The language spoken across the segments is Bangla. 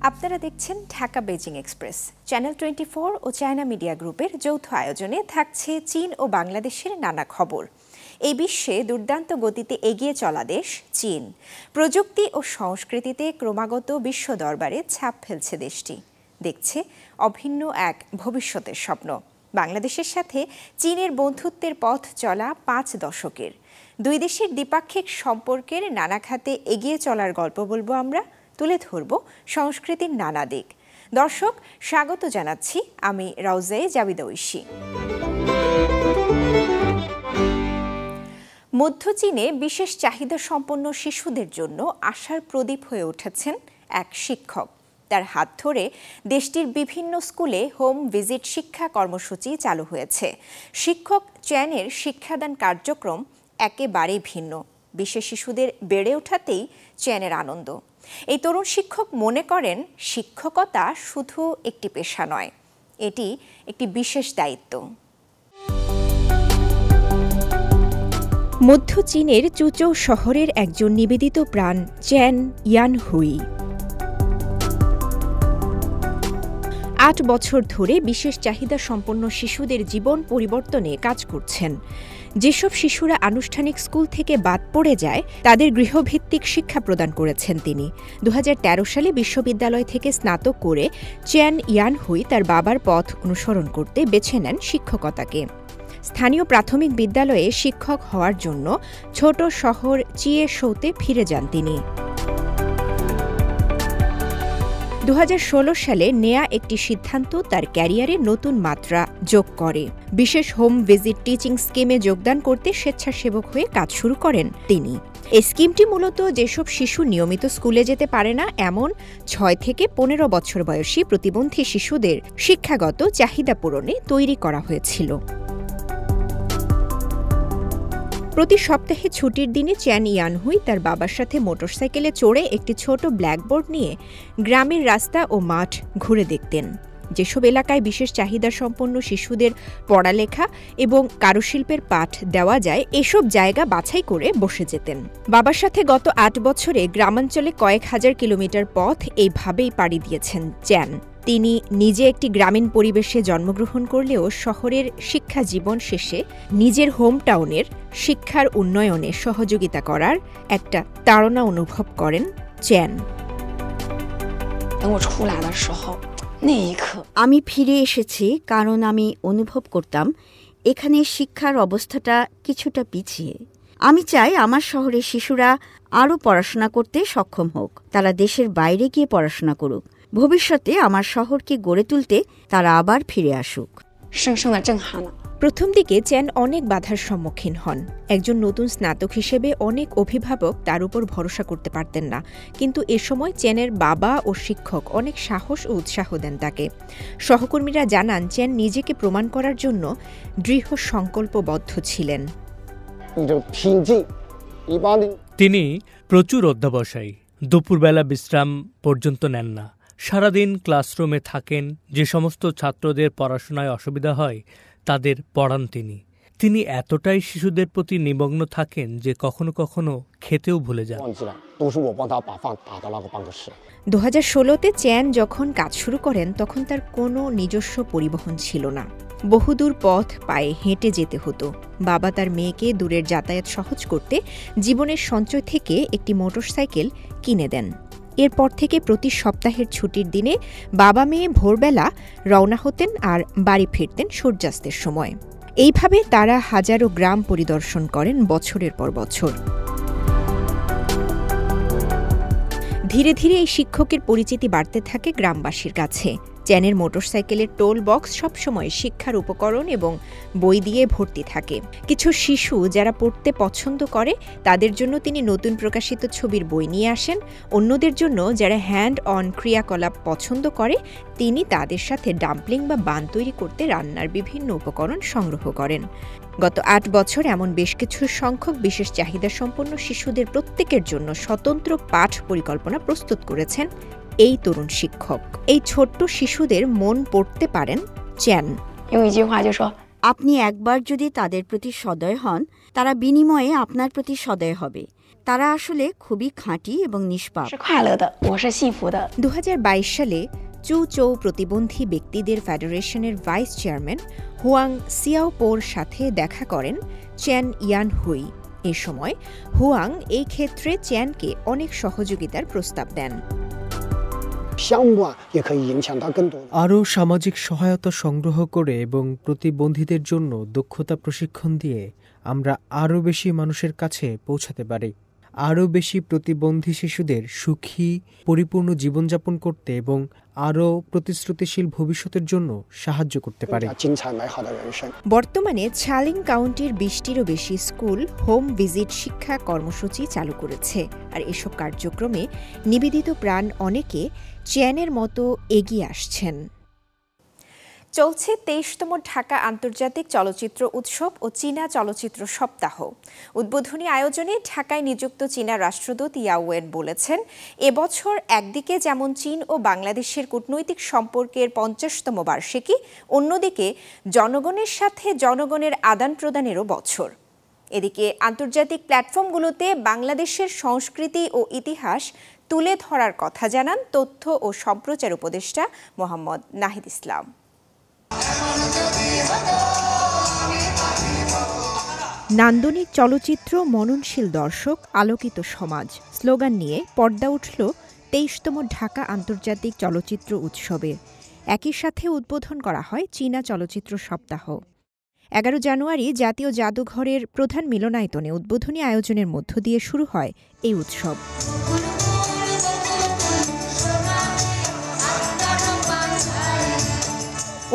আপনারা দেখছেন ঢাকা বেজিং এক্সপ্রেস। চ্যানেল 24 ও চায়না মিডিয়া গ্রুপের যৌথ আয়োজনে থাকছে চীন ও বাংলাদেশের নানা খবর। এই বিশ্বে দুর্দান্ত গতিতে এগিয়ে চলা দেশ চীন। প্রযুক্তি ও সংস্কৃতিতে ক্রমাগত বিশ্ব দরবারে ছাপ ফেলছে দেশটি। দেখছে অভিন্ন এক ভবিষ্যতের স্বপ্ন। বাংলাদেশের সাথে চীনের বন্ধুত্বের পথ চলা 5 দশকের। দুই দেশের দ্বিপাক্ষিক সম্পর্কের নানা খাতে এগিয়ে চলার গল্প বলবো আমরা, তুলে ধরব সংস্কৃতির নানা দিক। দর্শক, স্বাগত জানাচ্ছি আমি রাউজায়ে জাবিদা ঐশী। মধ্য চীনে বিশেষ চাহিদা সম্পন্ন শিশুদের জন্য আশার প্রদীপ হয়ে উঠেছেন এক শিক্ষক। তার হাত ধরে দেশটির বিভিন্ন স্কুলে হোম ভিজিট শিক্ষা কর্মসূচি চালু হয়েছে। শিক্ষক চ্যানের শিক্ষাদান কার্যক্রম একেবারেই ভিন্ন। বিশেষ শিশুদের বেড়ে ওঠাতেই চ্যানের আনন্দ। এই তরুণ শিক্ষক মনে করেন শিক্ষকতা শুধু একটি পেশা নয়, এটি একটি বিশেষ দায়িত্ব। মধ্য চীনের চুচৌ শহরের একজন নিবেদিত প্রাণ চ্যান ইয়ানহুই। 8 বছর ধরে বিশেষ চাহিদা সম্পন্ন শিশুদের জীবন পরিবর্তনে কাজ করছেন। যেসব শিশুরা আনুষ্ঠানিক স্কুল থেকে বাদ পড়ে যায় তাদের গৃহভিত্তিক শিক্ষা প্রদান করেছেন তিনি। 2013 সালে বিশ্ববিদ্যালয় থেকে স্নাতক করে চ্যান ইয়ানহুই তার বাবার পথ অনুসরণ করতে বেছে নেন শিক্ষকতাকে। স্থানীয় প্রাথমিক বিদ্যালয়ে শিক্ষক হওয়ার জন্য ছোট শহর চিয়েশৌতে ফিরে যান তিনি। 2016 সালে নেয়া একটি সিদ্ধান্ত তার ক্যারিয়ারে নতুন মাত্রা যোগ করে। বিশেষ হোম ভিজিট টিচিং স্কিমে যোগদান করতে স্বেচ্ছাসেবক হয়ে কাজ শুরু করেন তিনি। এই স্কিমটি মূলত যেসব শিশু নিয়মিত স্কুলে যেতে পারে না এমন 6 থেকে 15 বছর বয়সী প্রতিবন্ধী শিশুদের শিক্ষাগত চাহিদা পূরণে তৈরি করা হয়েছিল। প্রতি সপ্তাহে ছুটির দিনে চ্যান ইয়ানহুই তার বাবার সাথে মোটরসাইকেলে চড়ে একটি ছোট ব্ল্যাকবোর্ড নিয়ে গ্রামের রাস্তা ও মাঠ ঘুরে দেখতেন। যেসব এলাকায় বিশেষ চাহিদা সম্পন্ন শিশুদের পড়ালেখা এবং কারুশিল্পের পাঠ দেওয়া যায় এসব জায়গা বাছাই করে বসে যেতেন। বাবার সাথে গত 8 বছরে গ্রামাঞ্চলে কয়েক হাজার কিলোমিটার পথ এইভাবেই পাড়ি দিয়েছেন চ্যান। তিনি নিজে একটি গ্রামীণ পরিবেশে জন্মগ্রহণ করলেও শহরের শিক্ষা জীবন শেষে নিজের হোম টাউনের শিক্ষার উন্নয়নে সহযোগিতা করার একটা তাড়না অনুভব করেন চ্যান। আমি ফিরে এসেছি কারণ আমি অনুভব করতাম এখানে শিক্ষার অবস্থাটা কিছুটা পিছিয়ে। আমি চাই আমার শহরের শিশুরা আরও পড়াশোনা করতে সক্ষম হোক। তারা দেশের বাইরে গিয়ে পড়াশোনা করুক। ভবিষ্যতে আমার শহরকে গড়ে তুলতে তারা আবার ফিরে আসুক। প্রথম দিকে চ্যান অনেক বাধার সম্মুখীন হন। একজন নতুন স্নাতক হিসেবে অনেক অভিভাবক তার উপর ভরসা করতে পারতেন না, কিন্তু এ সময় চ্যানের বাবা ও শিক্ষক অনেক সাহস ও উৎসাহ দেন তাকে। সহকর্মীরা জানান চ্যান নিজেকে প্রমাণ করার জন্য দৃঢ় সংকল্পবদ্ধ ছিলেন। তিনি প্রচুর অধ্যবসায়ী, দুপুরবেলা বিশ্রাম পর্যন্ত নেন না। সারাদিন ক্লাসরুমে থাকেন। যে সমস্ত ছাত্রদের পড়াশোনায় অসুবিধা হয় তাদের পড়ান তিনি। তিনি এতটাই শিশুদের প্রতি নিমগ্ন থাকেন যে কখনো কখনো খেতেও ভুলে যান। 2016-তে চ্যান যখন কাজ শুরু করেন তখন তার কোনো নিজস্ব পরিবহন ছিল না। বহুদূর পথ পায়ে হেঁটে যেতে হতো। বাবা তার মেয়েকে দূরের যাতায়াত সহজ করতে জীবনের সঞ্চয় থেকে একটি মোটরসাইকেল কিনে দেন। এরপর থেকে প্রতি সপ্তাহের ছুটির দিনে বাবা মেয়ে ভোরবেলা রওনা হতেন আর বাড়ি ফিরতেন সূর্যাস্তের সময়। এইভাবে তারা হাজারো গ্রাম পরিদর্শন করেন বছরের পর বছর। ধীরে ধীরে এই শিক্ষকের পরিচিতি বাড়তে থাকে গ্রামবাসীর কাছে। চ্যানের মোটরসাইকেলের টোল বক্স সবসময় শিক্ষার উপকরণ এবং বই দিয়ে ভর্তি থাকে। কিছু শিশু যারা পড়তে পছন্দ করে তাদের জন্য তিনি নতুন প্রকাশিত ছবির বই নিয়ে আসেন। অন্যদের জন্য যারা হ্যান্ড অন ক্রিয়াকলাপ পছন্দ করে তিনি তাদের সাথে ডাম্পলিং বা বান তৈরি করতে রান্নার বিভিন্ন উপকরণ সংগ্রহ করেন। গত 8 বছর এমন বেশ কিছু সংখ্যক বিশেষ চাহিদা সম্পন্ন শিশুদের প্রত্যেকের জন্য স্বতন্ত্র পাঠ পরিকল্পনা প্রস্তুত করেছেন এই তরুণ শিক্ষক। এই ছোট্ট শিশুদের মন পড়তে পারেন চ্যান। আপনি একবার যদি তাদের প্রতি সদয় হন তারা বিনিময়ে আপনার প্রতি সদয় হবে। তারা আসলে খুবই খাঁটি এবং নিষ্পাপ। 是快乐的，我是幸福的。 2022 সালে চৌ প্রতিবন্ধী ব্যক্তিদের ফেডারেশনের ভাইস চেয়ারম্যান হুয়াং সিয়াওপোর সাথে দেখা করেন চ্যান ইয়ান হুই। এ সময় হুয়াং এই ক্ষেত্রে চ্যানকে অনেক সহযোগিতার প্রস্তাব দেন। আরও সামাজিক সহায়তা সংগ্রহ করে এবং প্রতিবন্ধীদের জন্য দক্ষতা প্রশিক্ষণ দিয়ে আমরা আরও বেশি মানুষের কাছে পৌঁছাতে পারি, আরও বেশি প্রতিবন্ধী শিশুদের সুখী পরিপূর্ণ জীবনযাপন করতে এবং আরও প্রতিশ্রুতিশীল ভবিষ্যতের জন্য সাহায্য করতে পারে। বর্তমানে ছালিং কাউন্টির 20টিরও বেশি স্কুল হোম ভিজিট শিক্ষা কর্মসূচি চালু করেছে। আর এসব কার্যক্রমে নিবেদিত প্রাণ অনেকে চ্যানের মতো এগিয়ে আসছেন। চলছে 23তম ঢাকা আন্তর্জাতিক চলচ্চিত্র উৎসব ও চীনা চলচ্চিত্র সপ্তাহ। উদ্বোধনী আয়োজনে ঢাকায় নিযুক্ত চীনা রাষ্ট্রদূত ইয়াও ওয়েন বলেছেন, এবছর একদিকে যেমন চীন ও বাংলাদেশের কূটনৈতিক সম্পর্কের 50তম বার্ষিকী, অন্যদিকে জনগণের সাথে জনগণের আদান প্রদানেরও বছর। এদিকে আন্তর্জাতিক প্ল্যাটফর্মগুলোতে বাংলাদেশের সংস্কৃতি ও ইতিহাস তুলে ধরার কথা জানান তথ্য ও সম্প্রচার উপদেষ্টা মোহাম্মদ নাহিদ ইসলাম। নান্দনিক চলচ্চিত্র, মননশীল দর্শক, আলোকিত সমাজ স্লোগান নিয়ে পর্দা উঠল 23তম ঢাকা আন্তর্জাতিক চলচ্চিত্র উৎসবের। একই সাথে উদ্বোধন করা হয় চীনা চলচ্চিত্র সপ্তাহ। 11 জানুয়ারি জাতীয় জাদুঘরের প্রধান মিলনায়তনে উদ্বোধনী আয়োজনের মধ্য দিয়ে শুরু হয় এই উৎসব।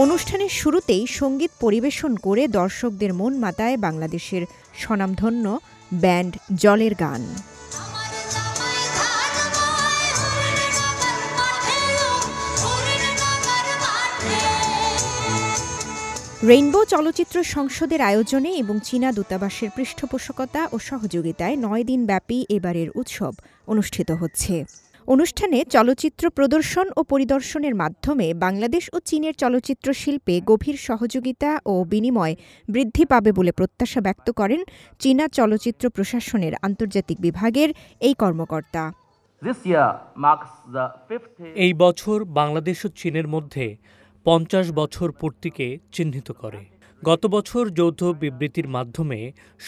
অনুষ্ঠানের শুরুতেই সঙ্গীত পরিবেশন করে দর্শকদের মন মাতায় বাংলাদেশের স্বনামধন্য ব্যান্ড জলের গান। রেইনবো চলচ্চিত্র সংসদের আয়োজনে এবং চীনা দূতাবাসের পৃষ্ঠপোষকতা ও সহযোগিতায় 9 দিন ব্যাপী এবারের উৎসব অনুষ্ঠিত হচ্ছে। অনুষ্ঠানে চলচ্চিত্র প্রদর্শন ও পরিদর্শনের মাধ্যমে বাংলাদেশ ও চীনের চলচ্চিত্র শিল্পে গভীর সহযোগিতা ও বিনিময় বৃদ্ধি পাবে বলে প্রত্যাশা ব্যক্ত করেন চীনা চলচ্চিত্র প্রশাসনের আন্তর্জাতিক বিভাগের এই কর্মকর্তা। এই বছর বাংলাদেশ ও চীনের মধ্যে 50 বছর পূর্তিকে চিহ্নিত করে। গত বছর যৌথ বিবৃতির মাধ্যমে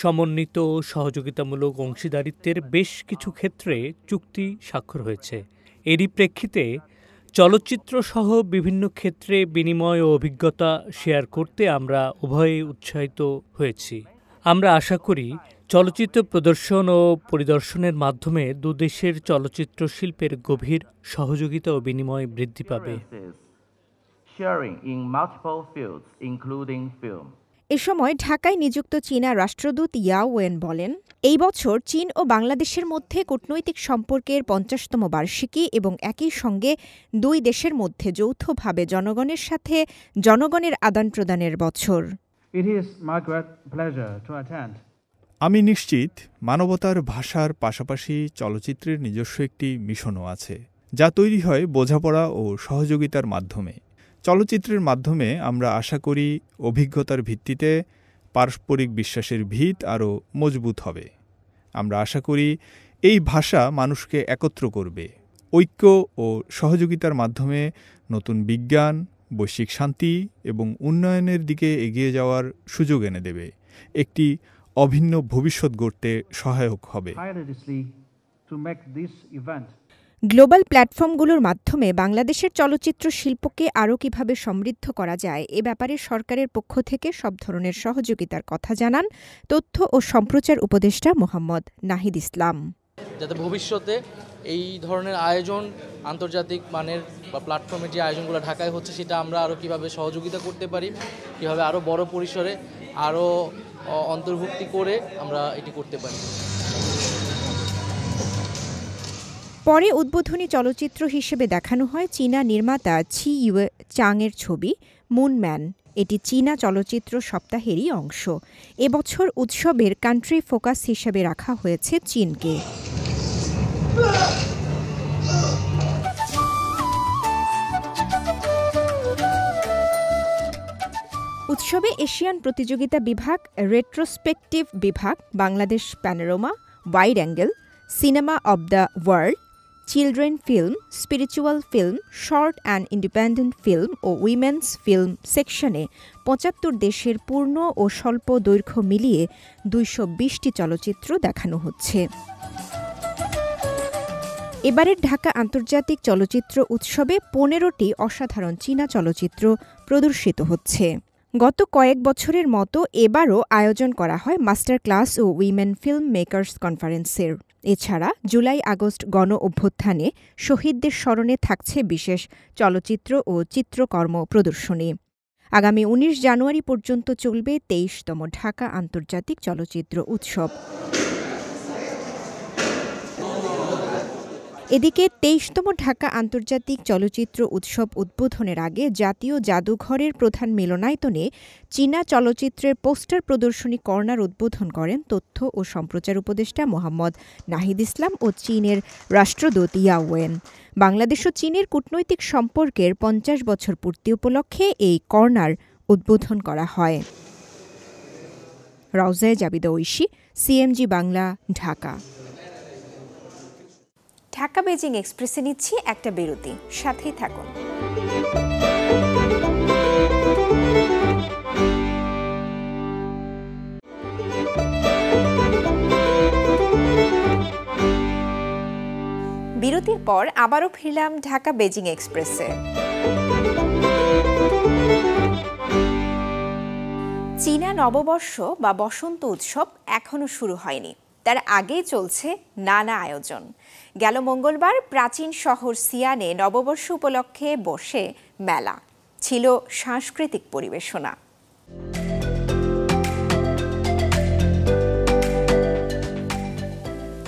সমন্বিত ও সহযোগিতামূলক অংশীদারিত্বের বেশ কিছু ক্ষেত্রে চুক্তি স্বাক্ষর হয়েছে। এরই প্রেক্ষিতে চলচ্চিত্র সহ বিভিন্ন ক্ষেত্রে বিনিময় ও অভিজ্ঞতা শেয়ার করতে আমরা উভয়েই উৎসাহিত হয়েছি। আমরা আশা করি চলচ্চিত্র প্রদর্শন ও পরিদর্শনের মাধ্যমে দুদেশের চলচ্চিত্র শিল্পের গভীর সহযোগিতা ও বিনিময় বৃদ্ধি পাবে। এ সময় ঢাকায় নিযুক্ত চীনা রাষ্ট্রদূত ইয়াও ওয়েন বলেন, এই বছর চীন ও বাংলাদেশের মধ্যে কূটনৈতিক সম্পর্কের 50তম বার্ষিকী এবং একই সঙ্গে দুই দেশের মধ্যে যৌথভাবে জনগণের সাথে জনগণের আদান প্রদানের বছর। আমি নিশ্চিত মানবতার ভাষার পাশাপাশি চলচ্চিত্রের নিজস্ব একটি মিশনও আছে, যা তৈরি হয় বোঝাপড়া ও সহযোগিতার মাধ্যমে। চলচ্চিত্রের মাধ্যমে আমরা আশা করি অভিজ্ঞতার ভিত্তিতে পারস্পরিক বিশ্বাসের ভিত আরও মজবুত হবে। আমরা আশা করি এই ভাষা মানুষকে একত্র করবে, ঐক্য ও সহযোগিতার মাধ্যমে নতুন বিজ্ঞান, বৈশ্বিক শান্তি এবং উন্নয়নের দিকে এগিয়ে যাওয়ার সুযোগ এনে দেবে, একটি অভিন্ন ভবিষ্যৎ গড়তে সহায়ক হবে। গ্লোবাল প্ল্যাটফর্মগুলোর মাধ্যমে বাংলাদেশের চলচ্চিত্র শিল্পকে আরও কিভাবে সমৃদ্ধ করা যায় এ ব্যাপারে সরকারের পক্ষ থেকে সব ধরনের সহযোগিতার কথা জানান তথ্য ও সম্প্রচার উপদেষ্টা মোহাম্মদ নাহিদ ইসলাম। যাতে ভবিষ্যতে এই ধরনের আয়োজন আন্তর্জাতিক মানের বা প্ল্যাটফর্মের যে আয়োজনগুলো ঢাকায় হচ্ছে সেটা আমরা আরও কীভাবে সহযোগিতা করতে পারি, কীভাবে আরও বড় পরিসরে আরও অন্তর্ভুক্তি করে আমরা এটি করতে পারি। পরে উদ্বোধনী চলচ্চিত্র হিসেবে দেখানো হয় চীনা নির্মাতা ছি ইউয়ে চাংয়ের ছবি মুনম্যান। এটি চীনা চলচ্চিত্র সপ্তাহেরই অংশ। এবছর উৎসবের কান্ট্রি ফোকাস হিসেবে রাখা হয়েছে চীনকে। উৎসবে এশিয়ান প্রতিযোগিতা বিভাগ, রেট্রোস্পেকটিভ বিভাগ, Bangladesh panorama, wide angle, cinema of the world, children film, spiritual film, short and independent film ও উইমেন্স ফিল্ম সেকশনে ৭৫ দেশের পূর্ণ ও স্বল্প দৈর্ঘ্য মিলিয়ে ২২০টি চলচ্চিত্র দেখানো হচ্ছে। এবারের ঢাকা আন্তর্জাতিক চলচ্চিত্র উৎসবে ১৫টি অসাধারণ চীনা চলচ্চিত্র প্রদর্শিত হচ্ছে। গত কয়েক বছরের মতো এবারও আয়োজন করা হয় মাস্টার ক্লাস ও উইমেন ফিল্ম মেকার্স কনফারেন্সের। এছাড়া জুলাই আগস্ট গণ অভ্যুত্থানে শহীদদের স্মরণে থাকছে বিশেষ চলচ্চিত্র ও চিত্রকর্ম প্রদর্শনী। আগামী ১৯ জানুয়ারি পর্যন্ত চলবে ২৩তম ঢাকা আন্তর্জাতিক চলচ্চিত্র উৎসব। এদিকে ২৩তম ঢাকা আন্তর্জাতিক চলচ্চিত্র উৎসব উদ্বোধনের আগে জাতীয় জাদুঘরের প্রধান মিলনায়তনে চীনা চলচ্চিত্রের পোস্টার প্রদর্শনী কর্নার উদ্বোধন করেন তথ্য ও সম্প্রচার উপদেষ্টা মোহাম্মদ নাহিদ ইসলাম ও চীনের রাষ্ট্রদূত ইয়া ওয়েন। বাংলাদেশ ও চীনের কূটনৈতিক সম্পর্কের ৫০ বছর পূর্তি উপলক্ষে এই কর্নার উদ্বোধন করা হয়। রওজায়ে জাবিদা ঐশী, সিএমজি বাংলা, ঢাকা। ঢাকা বেজিং এক্সপ্রেসে নিচ্ছি একটা বিরতি, সাথেই থাকুন। বিরতির পর আবারও ফিরলাম ঢাকা বেজিং এক্সপ্রেসে। চীনা নববর্ষ বা বসন্ত উৎসব এখনো শুরু হয়নি, তার আগেই চলছে নানা আয়োজন। গেল মঙ্গলবার প্রাচীন শহর সিয়ানে নববর্ষ উপলক্ষে বসে মেলা, ছিল সাংস্কৃতিক পরিবেশনা।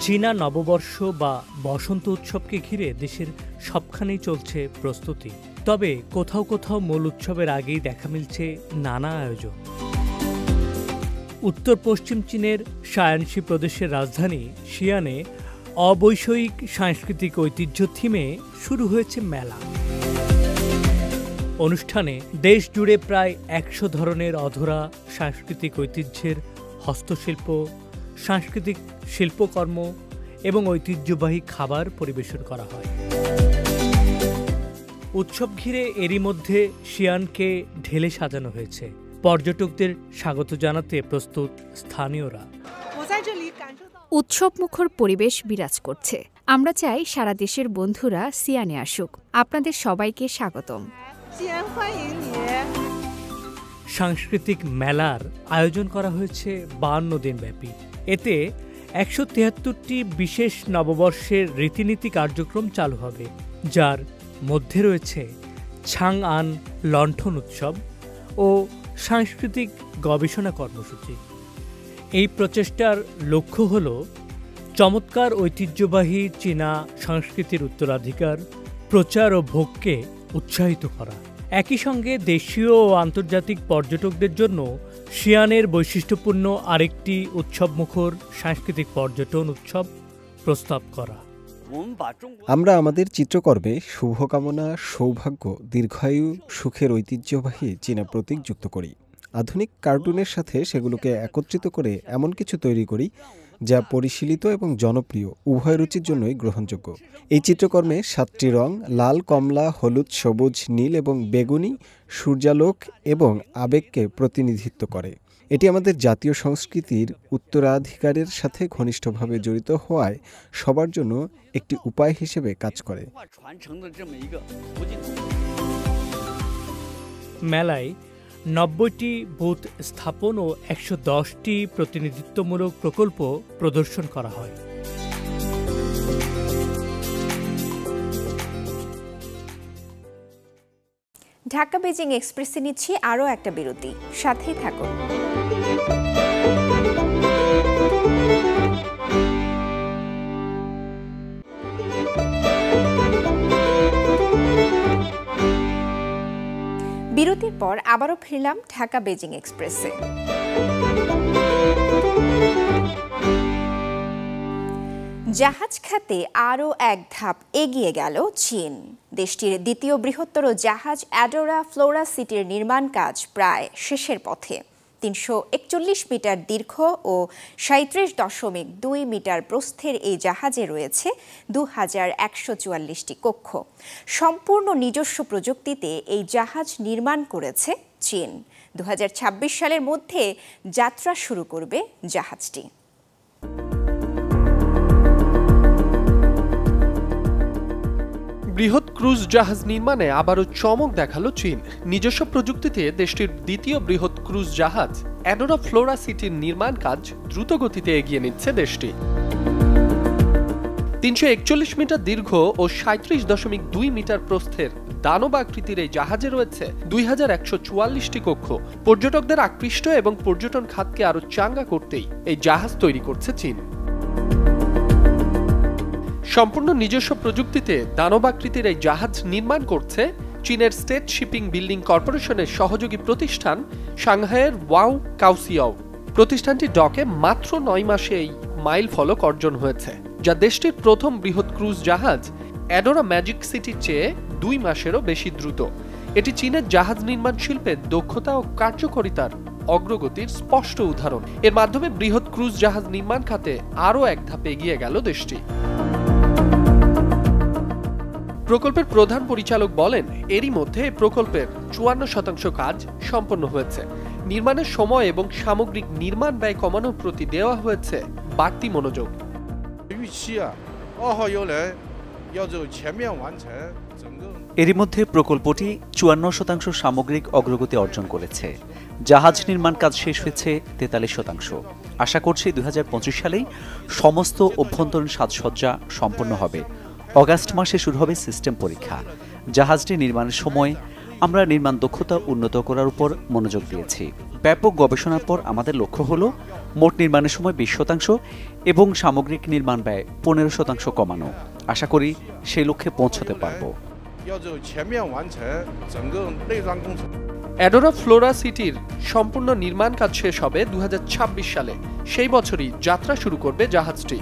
চীনা নববর্ষ বা বসন্ত উৎসবকে ঘিরে দেশের সবখানেই চলছে প্রস্তুতি। তবে কোথাও কোথাও মূল উৎসবের আগেই দেখা মিলছে নানা আয়োজন। উত্তর পশ্চিম চীনের শায়ানশি প্রদেশের রাজধানী শিয়ানে অবৈষয়িক সাংস্কৃতিক ঐতিহ্য থিমে শুরু হয়েছে মেলা। অনুষ্ঠানে দেশ জুড়ে প্রায় ১০০ ধরনের অধরা সাংস্কৃতিক ঐতিহ্যের হস্তশিল্প, সাংস্কৃতিক শিল্পকর্ম এবং ঐতিহ্যবাহী খাবার পরিবেশন করা হয়। উৎসব ঘিরে এরই মধ্যে শিয়ানকে ঢেলে সাজানো হয়েছে। পর্যটকদের স্বাগত জানাতে প্রস্তুত স্থানীয়রা। উৎসবমুখর পরিবেশ বিরাজ করছে। আমরা চাই সারা দেশের বন্ধুরা সিয়ানে আসুক। আপনাদের সবাইকে স্বাগতম। সাংস্কৃতিক মেলার আয়োজন করা হয়েছে ৫২ দিন ব্যাপী। এতে ১৭৩টি বিশেষ নববর্ষের রীতিনীতি কার্যক্রম চালু হবে, যার মধ্যে রয়েছে ছাংআন লণ্ঠন উৎসব ও সাংস্কৃতিক গবেষণা কর্মসূচি। এই প্রচেষ্টার লক্ষ্য হল চমৎকার ঐতিহ্যবাহী চীনা সংস্কৃতির উত্তরাধিকার প্রচার ও ভোগকে উৎসাহিত করা। একই সঙ্গে দেশীয় ও আন্তর্জাতিক পর্যটকদের জন্য শিয়ানের বৈশিষ্ট্যপূর্ণ আরেকটি উৎসবমুখর সাংস্কৃতিক পর্যটন উৎসব প্রস্তাব করা। আমরা আমাদের চিত্রকর্মে শুভকামনা, সৌভাগ্য, দীর্ঘায়ু, সুখের ঐতিহ্যবাহী চীনা প্রতীক যুক্ত করি। আধুনিক কার্টুনের সাথে সেগুলোকে একত্রিত করে এমন কিছু তৈরি করি যা পরিশীলিত এবং জনপ্রিয়, উভয় রুচির জন্যই গ্রহণযোগ্য। এই চিত্রকর্মে 7টি রং লাল, কমলা, হলুদ, সবুজ, নীল এবং বেগুনি সূর্যালোক এবং আবেগকে প্রতিনিধিত্ব করে। এটি আমাদের জাতীয় সংস্কৃতির উত্তরাধিকারের সাথে ঘনিষ্ঠভাবে জড়িত হওয়ায় সবার জন্য একটি উপায় হিসেবে কাজ করে। মেলায় ৯০টি বুথ স্থাপন ও ১১০টি প্রতিনিধিত্বমূলক প্রকল্প প্রদর্শন করা হয়। ঢাকা বেজিং এক্সপ্রেসে নিচ্ছি আরও একটা বিরতি, সাথেই থাকুন। বিরতির পর আবারও ফিরলাম ঢাকা বেজিং এক্সপ্রেসে। জাহাজ খাতে আরও এক ধাপ এগিয়ে গেল চীন। দেশটির দ্বিতীয় বৃহত্তর জাহাজ অ্যাডোরা ফ্লোরা সিটির নির্মাণ কাজ প্রায় শেষের পথে। 341 মিটার দীর্ঘ ও 37.2 মিটার প্রস্থের এই জাহাজে রয়েছে 2144টি কক্ষ। সম্পূর্ণ নিজস্ব প্রযুক্তিতে এই জাহাজ নির্মাণ করেছে চীন। 2026 সালের মধ্যে যাত্রা শুরু করবে জাহাজটি। বৃহৎ ক্রুজ জাহাজ নির্মাণে আবারও চমক দেখালো চীন। নিজস্ব প্রযুক্তিতে দেশটির দ্বিতীয় বৃহৎ ক্রুজ জাহাজ অ্যাডোরা ফ্লোরা সিটির নির্মাণ কাজ দ্রুত গতিতে এগিয়ে নিচ্ছে দেশটি। 341 মিটার দীর্ঘ ও 37.2 মিটার প্রস্থের দানব আকৃতির এই জাহাজে রয়েছে 2144টি কক্ষ। পর্যটকদের আকৃষ্ট এবং পর্যটন খাতকে আরো চাঙ্গা করতেই এই জাহাজ তৈরি করছে চীন। সম্পূর্ণ নিজস্ব প্রযুক্তিতে দানব আকৃতির এই জাহাজ নির্মাণ করছে চীনের স্টেট শিপিং বিল্ডিং কর্পোরেশনের সহযোগী প্রতিষ্ঠান সাংহাইয়ের ওয়াও কাউসিয়াও। প্রতিষ্ঠানটি ডকে মাত্র 9 মাসে এই মাইল ফলক অর্জন হয়েছে, যা দেশটির প্রথম বৃহৎ ক্রুজ জাহাজ অ্যাডোরা ম্যাজিক সিটির চেয়ে 2 মাসেরও বেশি দ্রুত। এটি চীনের জাহাজ নির্মাণ শিল্পের দক্ষতা ও কার্যকারিতার অগ্রগতির স্পষ্ট উদাহরণ। এর মাধ্যমে বৃহৎ ক্রুজ জাহাজ নির্মাণ খাতে আরও এক ধাপ এগিয়ে গেল দেশটি। প্রকল্পের প্রধান পরিচালক বলেন, এরই মধ্যে প্রকল্পের 54% কাজ সম্পন্ন হয়েছে। নির্মাণের সময় এবং সামগ্রিক নির্মাণ ব্যয় কমানোর প্রতি দেওয়া হয়েছে বাড়তি মনোযোগ। এরই মধ্যে প্রকল্পটি 54% সামগ্রিক অগ্রগতি অর্জন করেছে। জাহাজ নির্মাণ কাজ শেষ হয়েছে 43%। আশা করছি 2025 সালেই সমস্ত অভ্যন্তরীণ সাজসজ্জা সম্পন্ন হবে। অগাস্ট মাসে শুরু হবে সিস্টেম পরীক্ষা। জাহাজটি নির্মাণের সময় আমরা নির্মাণ দক্ষতা উন্নত করার উপর মনোযোগ দিয়েছি। ব্যাপক গবেষণার পর আমাদের লক্ষ্য হলো মোট নির্মাণের সময় 20% এবং সামগ্রিক নির্মাণ ব্যয় 15% কমানো। আশা করি সেই লক্ষ্যে পৌঁছতে পারব। অ্যাডোরা ফ্লোরা সিটির সম্পূর্ণ নির্মাণ কাজ শেষ হবে 2026 সালে। সেই বছরই যাত্রা শুরু করবে জাহাজটি।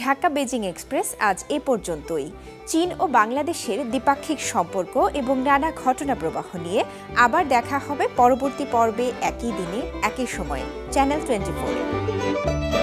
ঢাকা বেজিং এক্সপ্রেস আজ এ পর্যন্তই। চীন ও বাংলাদেশের দ্বিপাক্ষিক সম্পর্ক এবং নানা ঘটনা প্রবাহ নিয়ে আবার দেখা হবে পরবর্তী পর্বে, একই দিনে একই সময়ে চ্যানেল 24-এ।